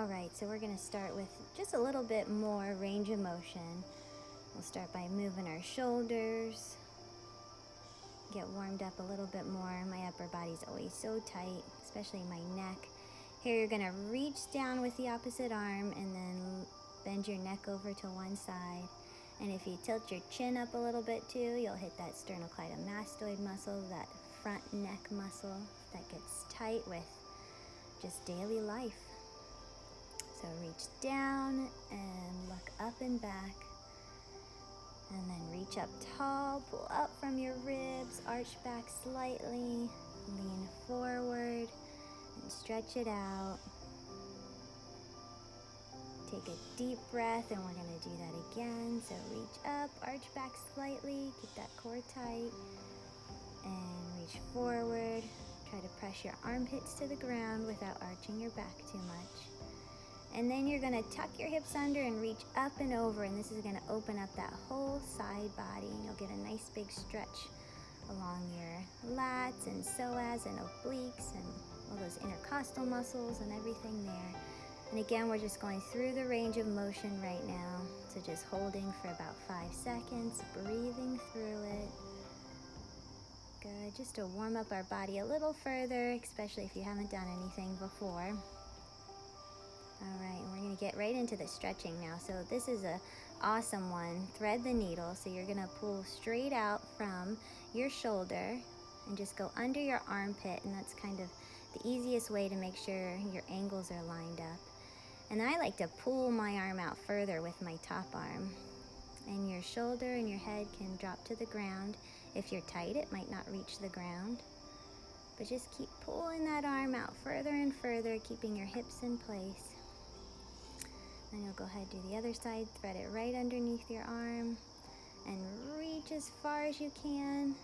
Alright, so we're going to start with just a little bit more range of motion. We'll start by moving our shoulders, get warmed up a little bit more. My upper body's always so tight, especially my neck. Here you're going to reach down with the opposite arm and then bend your neck over to one side. And if you tilt your chin up a little bit too, you'll hit that sternocleidomastoid muscle, that front neck muscle that gets tight with just daily life. So reach down and look up and back. And then reach up tall, pull up from your ribs, arch back slightly, lean forward, and stretch it out. Take a deep breath, and we're going to do that again. So reach up, arch back slightly, keep that core tight, and reach forward. Try to press your armpits to the ground without arching your back too much. And then you're going to tuck your hips under and reach up and over, and this is going to open up that whole side body, and you'll get a nice big stretch along your lats and psoas and obliques and all those intercostal muscles and everything there. And again, we're just going through the range of motion right now, so just holding for about 5 seconds, breathing through it. Good, just to warm up our body a little further, especially if you haven't done anything before. All right, and we're going to get right into the stretching now. So this is an awesome one. Thread the needle. So you're going to pull straight out from your shoulder and just go under your armpit. And that's kind of the easiest way to make sure your angles are lined up. And I like to pull my arm out further with my top arm. And your shoulder and your head can drop to the ground. If you're tight, it might not reach the ground. But just keep pulling that arm out further and further, keeping your hips in place. Then you'll go ahead, do the other side, thread it right underneath your arm, and reach as far as you can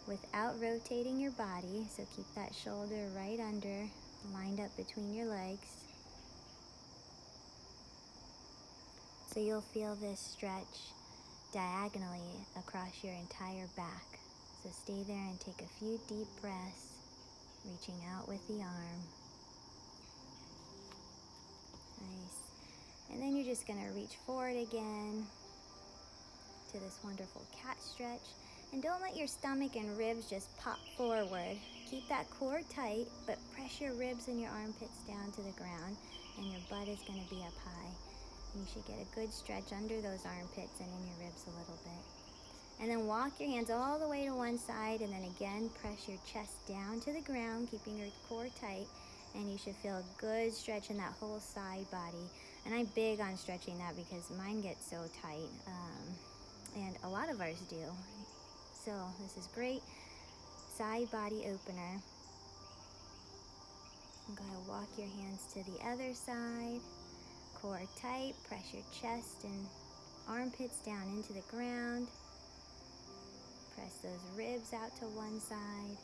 without rotating your body. So keep that shoulder right under, lined up between your legs. So you'll feel this stretch diagonally across your entire back. So stay there and take a few deep breaths, reaching out with the arm. Nice. And then you're just going to reach forward again to this wonderful cat stretch. And don't let your stomach and ribs just pop forward. Keep that core tight, but press your ribs and your armpits down to the ground, and your butt is going to be up high. And you should get a good stretch under those armpits and in your ribs a little bit. And then walk your hands all the way to one side, and then again press your chest down to the ground, keeping your core tight. And you should feel a good stretch in that whole side body. And I'm big on stretching that because mine gets so tight. And a lot of ours do. So this is great side body opener. And go ahead and walk your hands to the other side. Core tight. Press your chest and armpits down into the ground. Press those ribs out to one side.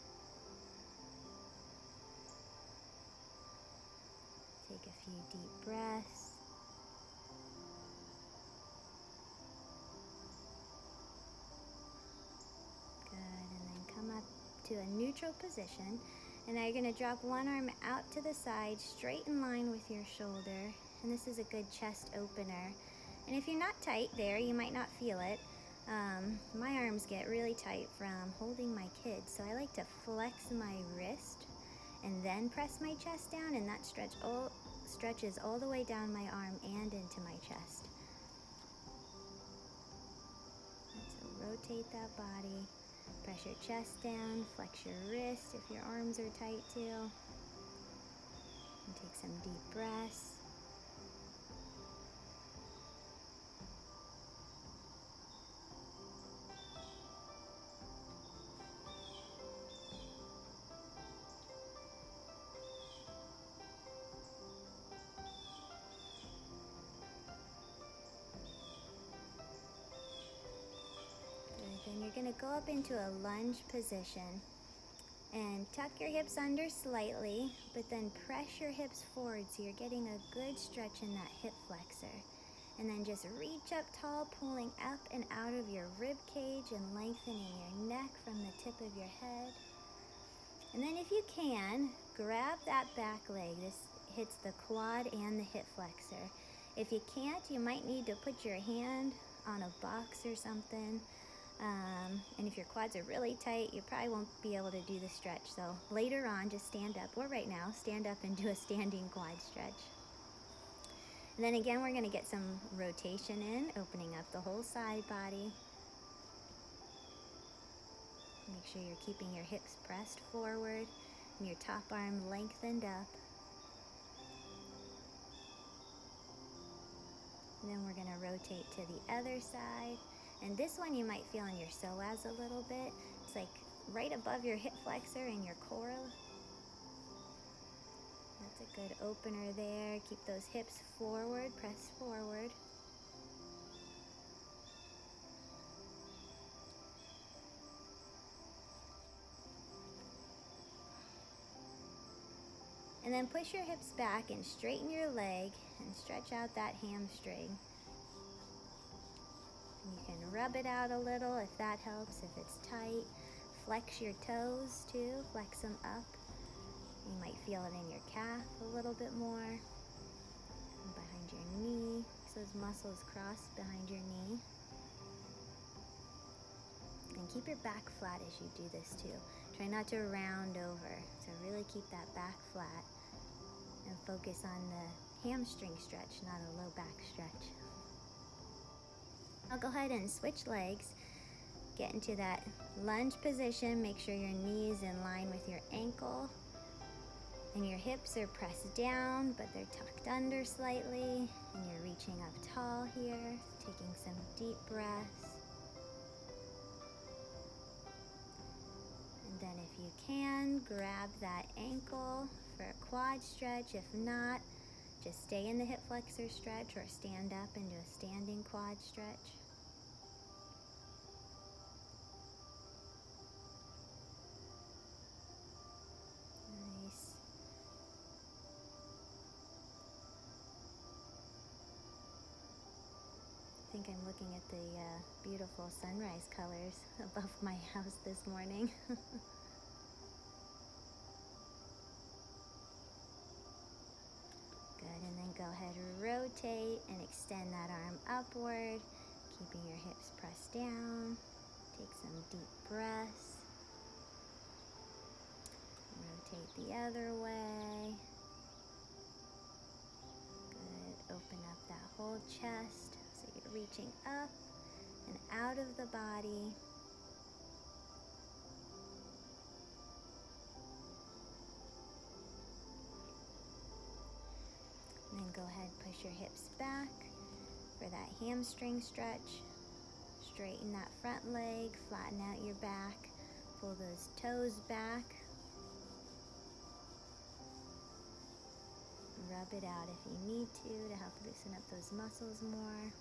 Take a few deep breaths. Good, and then come up to a neutral position. And now you're going to drop one arm out to the side, straight in line with your shoulder. And this is a good chest opener. And if you're not tight there, you might not feel it. My arms get really tight from holding my kids, so I like to flex my wrist and then press my chest down, and that stretches all the way down my arm and into my chest. And so rotate that body, press your chest down, flex your wrist if your arms are tight too, and take some deep breaths. Then you're going to go up into a lunge position and tuck your hips under slightly, but then press your hips forward so you're getting a good stretch in that hip flexor. And then just reach up tall, pulling up and out of your rib cage and lengthening your neck from the tip of your head. And then if you can, grab that back leg. This hits the quad and the hip flexor. If you can't, you might need to put your hand on a box or something. And if your quads are really tight, you probably won't be able to do the stretch. So later on, just stand up, or right now, stand up and do a standing quad stretch. And then again, we're gonna get some rotation in, opening up the whole side body. Make sure you're keeping your hips pressed forward and your top arm lengthened up. And then we're gonna rotate to the other side. And this one you might feel in your psoas a little bit. It's like right above your hip flexor and your core. That's a good opener there. Keep those hips forward, press forward. And then push your hips back and straighten your leg and stretch out that hamstring. And you can rub it out a little if that helps, if it's tight. Flex your toes too, flex them up. You might feel it in your calf a little bit more. And behind your knee, so those muscles cross behind your knee. And keep your back flat as you do this too. Try not to round over, so really keep that back flat. And focus on the hamstring stretch, not a low back stretch. I'll go ahead and switch legs. Get into that lunge position. Make sure your knee is in line with your ankle. And your hips are pressed down, but they're tucked under slightly. And you're reaching up tall here, taking some deep breaths. And then if you can, grab that ankle for a quad stretch. If not, just stay in the hip flexor stretch or stand up and do a standing quad stretch. Nice. I think I'm looking at the beautiful sunrise colors above my house this morning. Good, and then go ahead and rotate and extend that arm upward, keeping your hips pressed down. Take some deep breaths. Rotate the other way. Good, open up that whole chest so you're reaching up and out of the body. And then go ahead, push your hips back for that hamstring stretch. Straighten that front leg, flatten out your back, pull those toes back. Rub it out if you need to help loosen up those muscles more.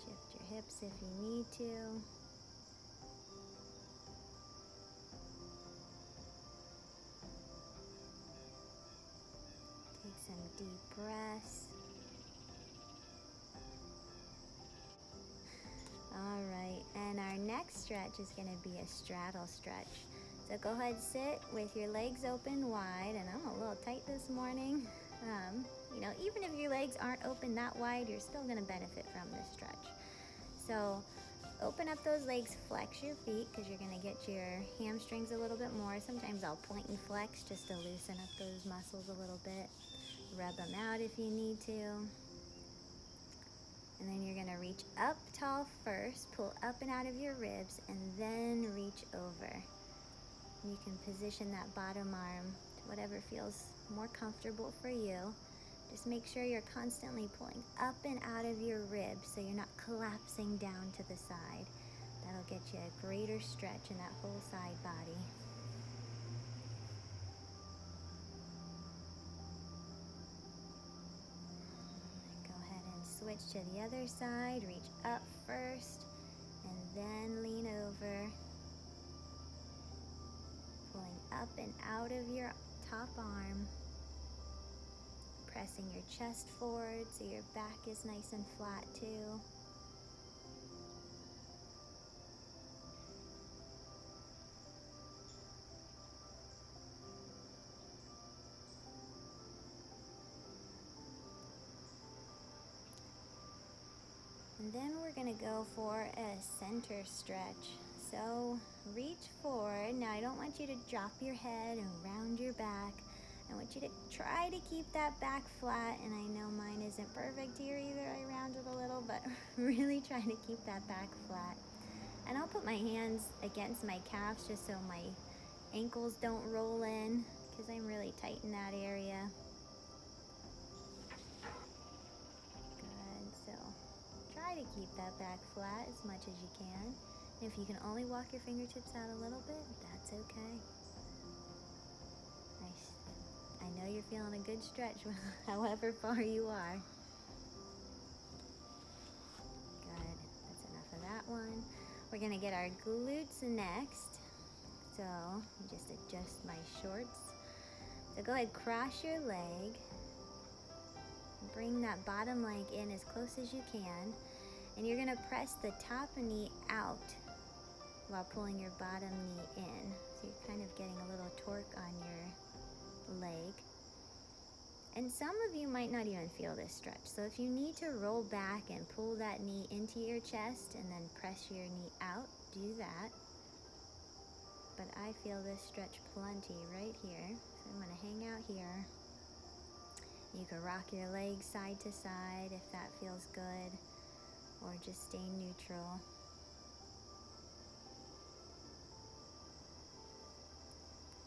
Shift your hips if you need to. Take some deep breaths. All right, and our next stretch is going to be a straddle stretch. So go ahead, sit with your legs open wide, and I'm a little tight this morning. Even if your legs aren't open that wide, you're still going to benefit from this stretch. So open up those legs, flex your feet because you're going to get your hamstrings a little bit more. Sometimes I'll point and flex just to loosen up those muscles a little bit. Rub them out if you need to. And then you're going to reach up tall first, pull up and out of your ribs, and then reach over. And you can position that bottom arm to whatever feels more comfortable for you. Just make sure you're constantly pulling up and out of your ribs so you're not collapsing down to the side. That'll get you a greater stretch in that whole side body. Switch to the other side, reach up first, and then lean over. Pulling up and out of your top arm. pressing your chest forward so your back is nice and flat too. And then we're going to go for a center stretch. So reach forward. Now I don't want you to drop your head and round your back. I want you to try to keep that back flat, and I know mine isn't perfect here either. I rounded a little, but really trying to keep that back flat. And I'll put my hands against my calves just so my ankles don't roll in, because I'm really tight in that area. Good, so try to keep that back flat as much as you can. And if you can only walk your fingertips out a little bit, that's okay. Nice. I know you're feeling a good stretch however far you are. Good, that's enough of that one. We're gonna get our glutes next. So just adjust my shorts. So go ahead, cross your leg. Bring that bottom leg in as close as you can. And you're gonna press the top knee out while pulling your bottom knee in. So you're kind of getting a little torque on your leg. And some of you might not even feel this stretch. So if you need to roll back and pull that knee into your chest and then press your knee out, do that. But I feel this stretch plenty right here. So I'm gonna hang out here. You can rock your legs side to side if that feels good, or just stay neutral.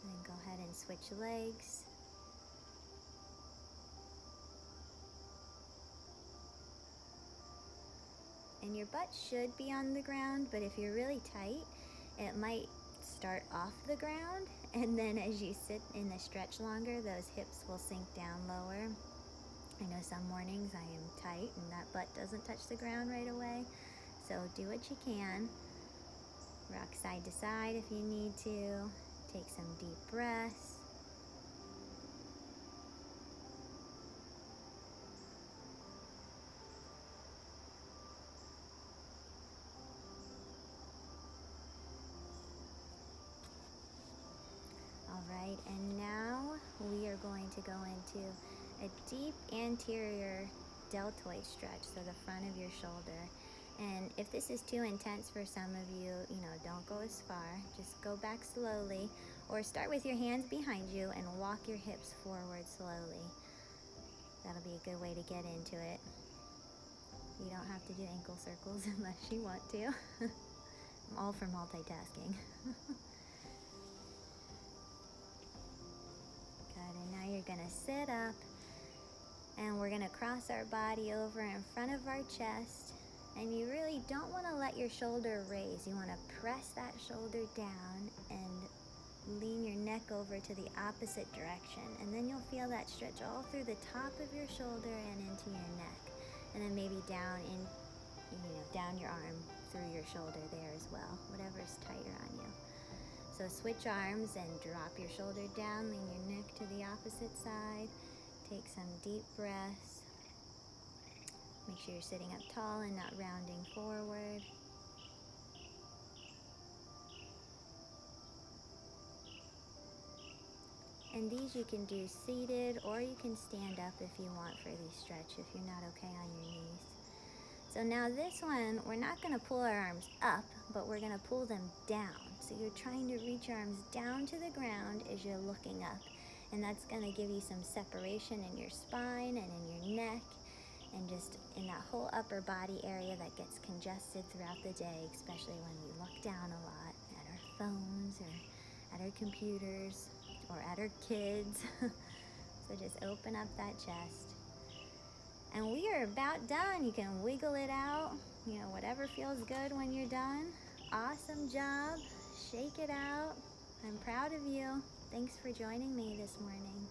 And then go ahead and switch legs. And your butt should be on the ground, but if you're really tight, it might start off the ground, and then as you sit in the stretch longer, those hips will sink down lower. I know some mornings I am tight and that butt doesn't touch the ground right away, so do what you can. Rock side to side if you need to. Take some deep breaths. All right, and now we are going to go into a deep anterior deltoid stretch, so the front of your shoulder. And if this is too intense for some of you, don't go as far. Just go back slowly, or start with your hands behind you and walk your hips forward slowly. That'll be a good way to get into it. You don't have to do ankle circles unless you want to. I'm all for multitasking. Good, and now you're gonna sit up, and we're gonna cross our body over in front of our chest. And you really don't want to let your shoulder raise. You want to press that shoulder down and lean your neck over to the opposite direction. And then you'll feel that stretch all through the top of your shoulder and into your neck. And then maybe down down your arm through your shoulder there as well, whatever's tighter on you. So switch arms and drop your shoulder down, lean your neck to the opposite side. Take some deep breaths. Make sure you're sitting up tall and not rounding forward. And these you can do seated, or you can stand up if you want for these stretch, if you're not okay on your knees. So now this one, we're not going to pull our arms up, but we're going to pull them down. So you're trying to reach your arms down to the ground as you're looking up. And that's going to give you some separation in your spine and in your neck, and just in that whole upper body area that gets congested throughout the day, especially when we look down a lot at our phones or at our computers or at our kids. So just open up that chest. And we are about done. You can wiggle it out, whatever feels good when you're done. Awesome job. Shake it out. I'm proud of you. Thanks for joining me this morning.